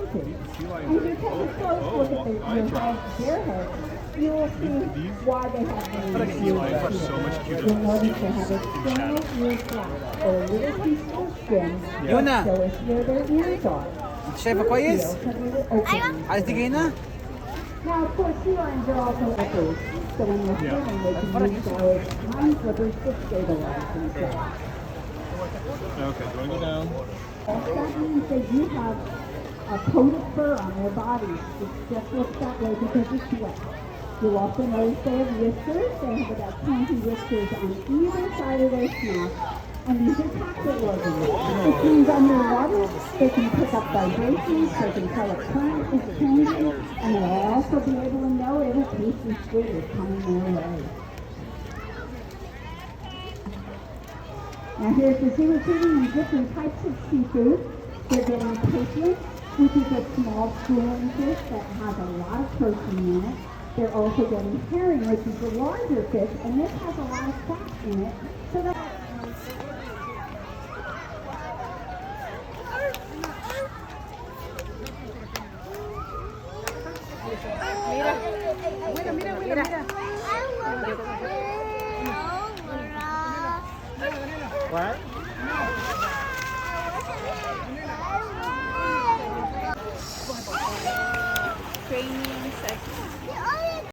ocean. And if you take a close look at their heads, you will see why they have these Sea ears lions are here. so much cuter You'll than notice sea they have lions in shadow. external ear flaps, or little pieces of skin Yun na. that show us where their ears are. Chef, Fur ako is. seals have little openings. Alis di kayo na. Now, of course, sea lions are also leopards, so when they're swimming, they can use those tiny flippers to stabilize themselves. Okay, do you want to go down? That means they do have a coat of fur on their bodies. It just looks that way because it's wet. You'll also notice they have whiskers. They have about 20 whiskers on either side of their snout. And these are tactile organs. Which means underwater, they can pick up vibrations, they can tell a current is changing, and they'll also be able to know if a piece of food is coming their way. Now here's the zoo feeding on different types of seafood. They're getting pickled, which is a small schooling fish that has a lot of protein in it. They're also getting herring, which is a larger fish, and this has a lot of fat in it. So that What? Training section.